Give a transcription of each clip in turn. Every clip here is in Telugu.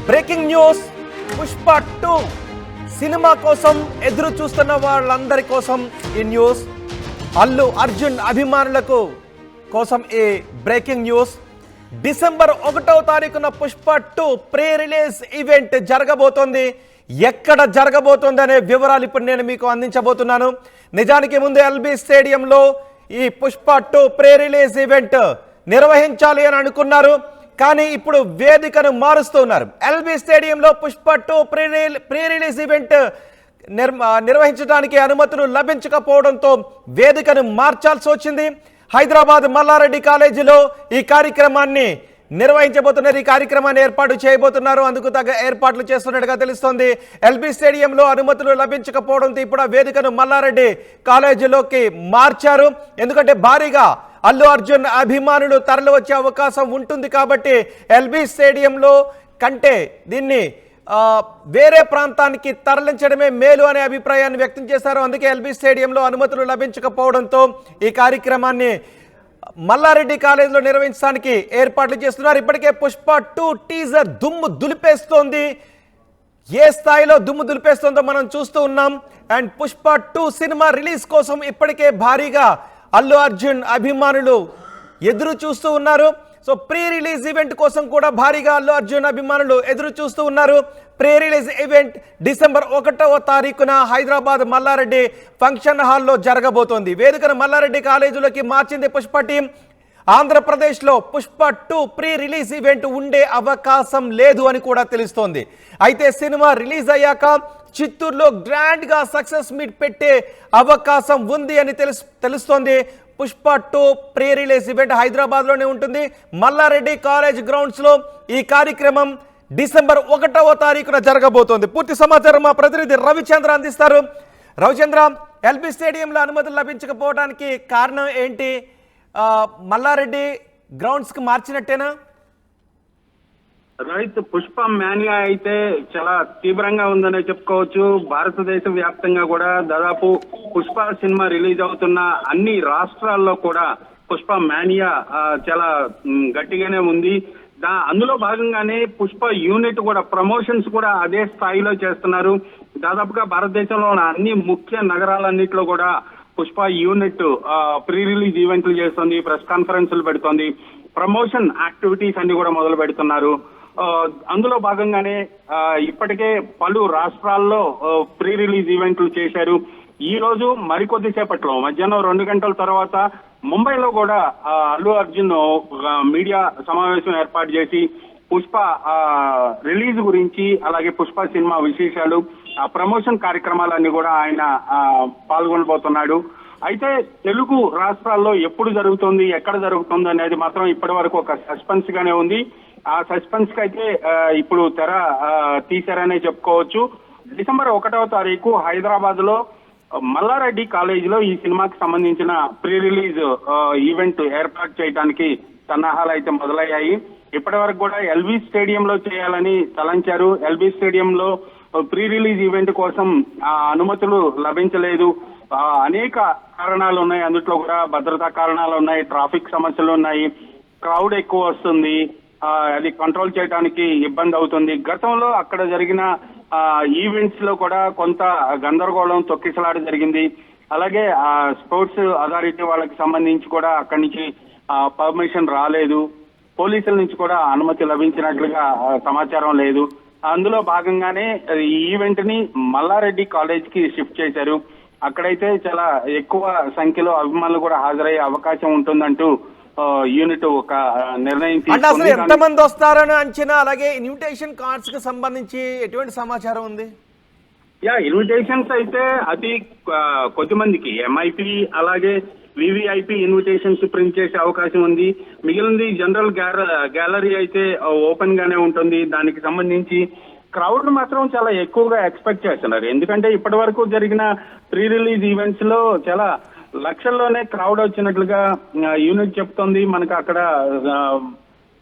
బ్రేకింగ్ న్యూస్, పుష్ప 2 సినిమా కోసం ఎదురు చూస్తున్న వాళ్ళందరి కోసం ఈ న్యూస్. అల్లు అర్జున్ అభిమానులకు కోసం ఈ బ్రేకింగ్ న్యూస్. డిసెంబర్ 1వ తారీఖున పుష్ప 2 ప్రీ రిలీజ్ ఈవెంట్ జరగబోతోంది. ఎక్కడ జరగబోతోంది అనే వివరాలు ఇప్పుడు నేను మీకు అందించబోతున్నాను. నిజానికి ముందు ఎల్బీ స్టేడియంలో ఈ పుష్ప 2 ప్రీ రిలీజ్ ఈవెంట్ నిర్వహించాలి అని అనుకున్నారు, కానీ ఇప్పుడు వేదికను మారుస్తున్నారు. ఎల్బీ స్టేడియంలో పుష్ప 2 ప్రీ రిలీజ్ ఈవెంట్ నిర్వహించడానికి అనుమతులు లభించకపోవడంతో వేదికను మార్చాల్సి వచ్చింది. హైదరాబాద్ మల్లారెడ్డి కాలేజీలో ఈ కార్యక్రమాన్ని నిర్వహించబోతున్నారు. ఈ కార్యక్రమాన్ని ఏర్పాటు చేయబోతున్నారు. అందుకు తగ్గ ఏర్పాట్లు చేస్తున్నట్టుగా తెలుస్తోంది. ఎల్బీ స్టేడియంలో అనుమతులు లభించకపోవడంతో ఇప్పుడు ఆ వేదికను మల్లారెడ్డి కాలేజీలోకి మార్చారు. ఎందుకంటే భారీగా అల్లు అర్జున్ అభిమానులు తరలి వచ్చే అవకాశం ఉంటుంది కాబట్టి ఎల్బీ స్టేడియంలో కంటే దీన్ని వేరే ప్రాంతానికి తరలించడమే మేలు అనే అభిప్రాయాన్ని వ్యక్తం చేశారు. అందుకే ఎల్బీ స్టేడియంలో అనుమతులు లభించకపోవడంతో ఈ కార్యక్రమాన్ని మల్లారెడ్డి కాలేజీలో నిర్వహించడానికి ఏర్పాట్లు చేస్తున్నారు. ఇప్పటికే పుష్ప 2 టీజర్ దుమ్ము దులిపేస్తోంది. ఏ స్థాయిలో దుమ్ము దులిపేస్తుందో మనం చూస్తూ ఉన్నాం. అండ్ పుష్ప 2 సినిమా రిలీజ్ కోసం ఇప్పటికే భారీగా అల్లు అర్జున్ అభిమానులు ఎదురు చూస్తూ ఉన్నారు. సో ప్రీ రిలీజ్ ఈవెంట్ కోసం కూడా భారీగా అల్లు అర్జున్ అభిమానులు ఎదురు చూస్తూ ఉన్నారు. ప్రీ రిలీజ్ ఈవెంట్ డిసెంబర్ 1వ తారీఖున హైదరాబాద్ మల్లారెడ్డి ఫంక్షన్ హాల్లో జరగబోతోంది. వేదికను మల్లారెడ్డి కాలేజీలోకి మార్చింది పుష్ప టీం. ఆంధ్రప్రదేశ్లో పుష్ప 2 ప్రీ రిలీజ్ ఈవెంట్ ఉండే అవకాశం లేదు అని కూడా తెలుస్తోంది. అయితే సినిమా రిలీజ్ అయ్యాక చిత్తూరులో గ్రాండ్గా సక్సెస్ మీట్ పెట్టే అవకాశం ఉంది అని తెలుస్తోంది. పుష్ప 2 ప్రీ రిలీజ్ ఈవెంట్ హైదరాబాద్లోనే ఉంటుంది. మల్లారెడ్డి కాలేజ్ గ్రౌండ్స్లో ఈ కార్యక్రమం డిసెంబర్ 1వ తారీఖున జరగబోతోంది. పూర్తి సమాచారం మా ప్రతినిధి రవిచంద్ర అందిస్తారు. రవిచంద్ర, ఎల్బీ స్టేడియంలో అనుమతులు లభించకపోవడానికి కారణం ఏంటి? మల్లారెడ్డి గ్రౌండ్స్కి మార్చినట్టేనా? రైట్, పుష్ప మానియా అయితే చాలా తీవ్రంగా ఉందనే చెప్పుకోవచ్చు. భారతదేశ వ్యాప్తంగా కూడా దాదాపు పుష్ప సినిమా రిలీజ్ అవుతున్న అన్ని రాష్ట్రాల్లో కూడా పుష్ప మానియా చాలా గట్టిగానే ఉంది. అందులో భాగంగానే పుష్ప యూనిట్ కూడా ప్రమోషన్స్ కూడా అదే స్థాయిలో చేస్తున్నారు. దాదాపుగా భారతదేశంలో ఉన్న అన్ని ముఖ్య నగరాలన్నింటిలో కూడా పుష్ప యూనిట్ ప్రీ రిలీజ్ ఈవెంట్లు చేస్తుంది, ప్రెస్ కాన్ఫరెన్స్లు పెడుతోంది, ప్రమోషన్ యాక్టివిటీస్ అన్ని కూడా మొదలు పెడుతున్నారు. అందులో భాగంగానే ఇప్పటికే పలు రాష్ట్రాల్లో ప్రీ రిలీజ్ ఈవెంట్లు చేశారు. ఈ రోజు మరికొద్ది సేపట్లో మధ్యాహ్నం 2 గంటల తర్వాత ముంబైలో కూడా అల్లు అర్జున్ మీడియా సమావేశం ఏర్పాటు చేసి పుష్ప రిలీజ్ గురించి అలాగే పుష్ప సినిమా విశేషాలు ప్రమోషన్ కార్యక్రమాలన్నీ కూడా ఆయన పాల్గొనబోతున్నాడు. అయితే తెలుగు రాష్ట్రాల్లో ఎప్పుడు జరుగుతుంది, ఎక్కడ జరుగుతుంది అనేది మాత్రం ఇప్పటి వరకు ఒక సస్పెన్స్ గానే ఉంది. ఆ సస్పెన్స్ కి అయితే ఇప్పుడు తెర తీశారనే చెప్పుకోవచ్చు. డిసెంబర్ 1వ తారీఖు హైదరాబాద్ లో మల్లారెడ్డి కాలేజీలో ఈ సినిమాకి సంబంధించిన ప్రీ రిలీజ్ ఈవెంట్ ఏర్పాటు చేయడానికి సన్నాహాలు అయితే మొదలయ్యాయి. ఇప్పటి వరకు కూడా ఎల్బీ స్టేడియంలో చేయాలని తలంచారు. ఎల్బీ స్టేడియంలో ప్రీ రిలీజ్ ఈవెంట్ కోసం అనుమతులు లభించలేదు. అనేక కారణాలు ఉన్నాయి. అందులో కూడా భద్రతా కారణాలు ఉన్నాయి, ట్రాఫిక్ సమస్యలు ఉన్నాయి, క్రౌడ్ ఎక్కువ వస్తుంది, అది కంట్రోల్ చేయడానికి ఇబ్బంది అవుతుంది. గతంలో అక్కడ జరిగిన ఈవెంట్స్ లో కూడా కొంత గందరగోళం, తొక్కిసలాట జరిగింది. అలాగే స్పోర్ట్స్ అథారిటీ వాళ్ళకి సంబంధించి కూడా అక్కడి నుంచి పర్మిషన్ రాలేదు. పోలీసుల నుంచి కూడా అనుమతి లభించినట్లుగా సమాచారం లేదు. అందులో భాగంగానే ఈ ఈవెంట్ ని మల్లారెడ్డి కాలేజ్ కి షిఫ్ట్ చేశారు. అక్కడైతే చాలా ఎక్కువ సంఖ్యలో అభిమానులు కూడా హాజరయ్యే అవకాశం ఉంటుందంటూ యూనిట్ ఒక నిర్ణయం తీసుకుంది. ఎంతమంది వస్తారని అంచనా, అలాగే ఇన్విటేషన్ కార్డ్స్ కి సంబంధించి ఎటువంటి సమాచారం ఉంది? ఇన్విటేషన్స్ అయితే అతి కొద్ది మందికి ఎంఐపి అలాగే వివిఐపి ఇన్విటేషన్స్ ప్రింట్ చేసే అవకాశం ఉంది. మిగిలింది జనరల్ గ్యాలరీ అయితే ఓపెన్ గానే ఉంటుంది. దానికి సంబంధించి క్రౌడ్ మాత్రం చాలా ఎక్కువగా ఎక్స్పెక్ట్ చేస్తున్నారు. ఎందుకంటే ఇప్పటి వరకు జరిగిన ప్రీ రిలీజ్ ఈవెంట్స్ లో చాలా లక్షల్లోనే క్రౌడ్ వచ్చినట్లుగా యూనిట్ చెప్తోంది. మనకు అక్కడ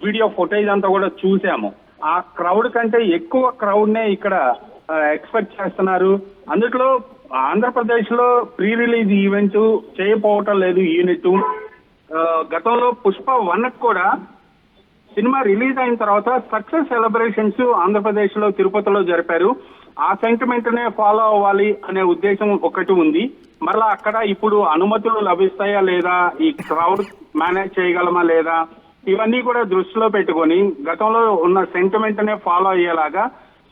వీడియో ఫుటేజ్ అంతా కూడా చూసాము. ఆ క్రౌడ్ కంటే ఎక్కువ క్రౌడ్ నే ఇక్కడ ఎక్స్పెక్ట్ చేస్తున్నారు. అందులో ఆంధ్రప్రదేశ్ లో ప్రీ రిలీజ్ ఈవెంట్ చేయకపోవటం లేదు యూనిట్. గతంలో పుష్ప 1 కూడా సినిమా రిలీజ్ అయిన తర్వాత సక్సెస్ సెలబ్రేషన్స్ ఆంధ్రప్రదేశ్ లో తిరుపతిలో జరిపారు. ఆ సెంటిమెంట్ నే ఫాలో అవ్వాలి అనే ఉద్దేశం ఒకటి ఉంది. మరలా అక్కడ ఇప్పుడు అనుమతులు లభిస్తాయా లేదా, ఈ క్రౌడ్ మేనేజ్ చేయగలమా లేదా, ఇవన్నీ కూడా దృష్టిలో పెట్టుకొని గతంలో ఉన్న సెంటిమెంట్ నే ఫాలో అయ్యేలాగా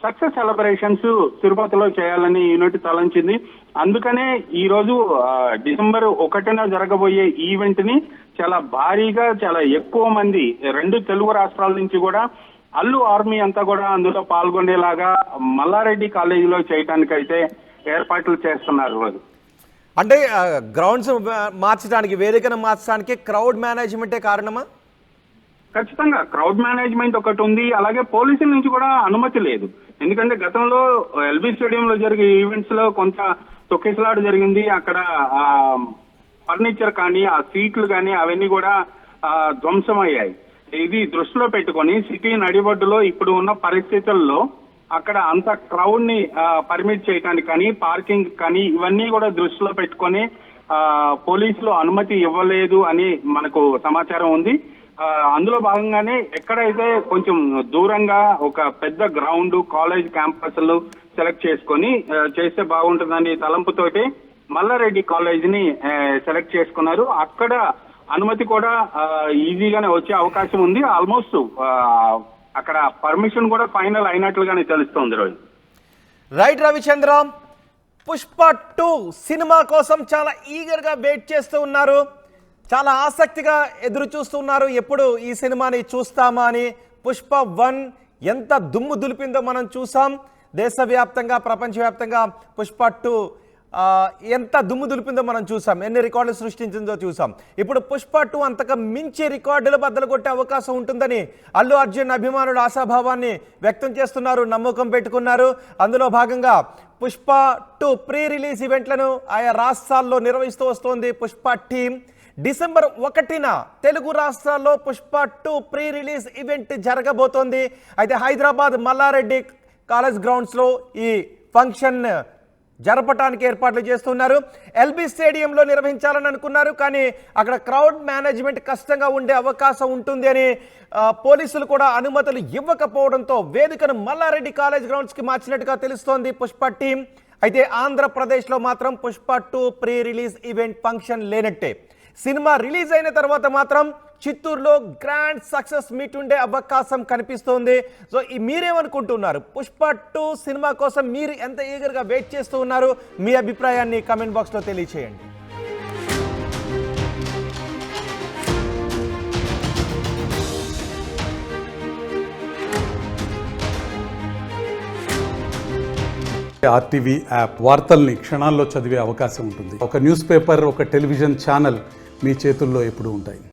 సక్సెస్ సెలబ్రేషన్స్ తిరుపతిలో చేయాలని యూనిట్ తలంచింది. అందుకనే ఈ రోజు డిసెంబర్ 1న జరగబోయే ఈవెంట్ ని చాలా భారీగా, చాలా ఎక్కువ మంది 2 తెలుగు రాష్ట్రాల నుంచి కూడా అల్లు ఆర్మీ అంతా కూడా అందులో పాల్గొనేలాగా మల్లారెడ్డి కాలేజీలో చేయటానికైతే ఏర్పాట్లు చేస్తున్నారు. అంటే గ్రౌండ్స్ మార్చడానికి, వేదికను మార్చడానికి క్రౌడ్ మేనేజ్మెంటే కారణమా? ఖచ్చితంగా క్రౌడ్ మేనేజ్మెంట్ ఒకటి ఉంది. అలాగే పోలీసుల నుంచి కూడా అనుమతి లేదు. ఎందుకంటే గతంలో ఎల్బీ స్టేడియంలో జరిగే ఈవెంట్స్ లో కొంత తొక్కిసలాట జరిగింది. అక్కడ ఫర్నిచర్ కానీ, ఆ సీట్లు కానీ అవన్నీ కూడా ధ్వంసమయ్యాయి. ఇది దృష్టిలో పెట్టుకొని సిటీ నడిబొడ్డులో ఇప్పుడు ఉన్న పరిస్థితుల్లో అక్కడ అంత క్రౌడ్ ని పర్మిట్ చేయడానికి కానీ, పార్కింగ్ కానీ ఇవన్నీ కూడా దృష్టిలో పెట్టుకొని పోలీసులు అనుమతి ఇవ్వలేదు అని మనకు సమాచారం ఉంది. అందులో భాగంగానే ఎక్కడైతే కొంచెం దూరంగా ఒక పెద్ద గ్రౌండ్, కాలేజ్ క్యాంపస్లు సెలెక్ట్ చేసుకొని చేస్తే బాగుంటుందని తలంపుతోటి మల్లారెడ్డి కాలేజ్ ని సెలెక్ట్ చేసుకున్నారు. అక్కడ అనుమతి కూడా ఈజీగానే వచ్చే అవకాశం ఉంది. ఆల్మోస్ట్ అక్కడ పర్మిషన్ కూడా ఫైనల్ అయినట్లుగానే తెలుస్తోంది. రోజు రైట్ రవిచంద్ర, పుష్ప 2 సినిమా కోసం చాలా ఈగర్గా వెయిట్ చేస్తూ ఉన్నారు, చాలా ఆసక్తిగా ఎదురు చూస్తున్నారు ఎప్పుడు ఈ సినిమాని చూస్తామా అని. పుష్ప 1 ఎంత దుమ్ము దులిపిందో మనం చూసాం. దేశవ్యాప్తంగా, ప్రపంచవ్యాప్తంగా పుష్ప 2 ఎంత దుమ్ము దులిపిందో మనం చూసాం, ఎన్ని రికార్డులు సృష్టించిందో చూసాం. ఇప్పుడు పుష్ప 2 అంతగా మించి రికార్డులు బద్దలు కొట్టే అవకాశం ఉంటుందని అల్లు అర్జున్ అభిమానులు ఆశాభావాన్ని వ్యక్తం చేస్తున్నారు, నమ్మకం పెట్టుకున్నారు. అందులో భాగంగా పుష్ప 2 ప్రీ రిలీజ్ ఈవెంట్లను ఆయా రాష్ట్రాల్లో నిర్వహిస్తూ వస్తోంది పుష్ప టీం. డిసెంబర్ 1న తెలుగు రాష్ట్రాల్లో పుష్ప 2 ప్రీ రిలీజ్ ఈవెంట్ జరగబోతోంది. అయితే హైదరాబాద్ మల్లారెడ్డి కాలేజ్ గ్రౌండ్స్లో ఈ ఫంక్షన్ జరపడానికి ఏర్పాట్లు చేస్తున్నారు. ఎల్బీ స్టేడియంలో నిర్వహించాలని అనుకున్నారు, కానీ అక్కడ క్రౌడ్ మేనేజ్మెంట్ కష్టంగా ఉండే అవకాశం ఉంటుంది అని పోలీసులు కూడా అనుమతులు ఇవ్వకపోవడంతో వేదికను మల్లారెడ్డి కాలేజ్ గ్రౌండ్స్కి మార్చినట్టుగా తెలుస్తోంది పుష్ప టీం. అయితే ఆంధ్రప్రదేశ్లో మాత్రం Pushpa 2 pre release event function లేనట్టే. సినిమా రిలీజ్ అయిన తర్వాత మాత్రం చిత్తూరులో గ్రాండ్ సక్సెస్ మీట్ ఉండే అవకాశం కనిపిస్తోంది. సో మీరేమనుకుంటున్నారు? పుష్ప 2 సినిమా కోసం మీరు ఎంత ఈగర్గా వెయిట్ చేస్తూ ఉన్నారు? మీ అభిప్రాయాన్ని కామెంట్ బాక్స్లో తెలియచేయండి. ఆర్టీవీ యాప్ వార్తల్ని క్షణాల్లో చదివే అవకాశం ఉంటుంది. ఒక న్యూస్ పేపర్, ఒక టెలివిజన్ ఛానల్ మీ చేతుల్లో ఎప్పుడూ ఉంటాయి.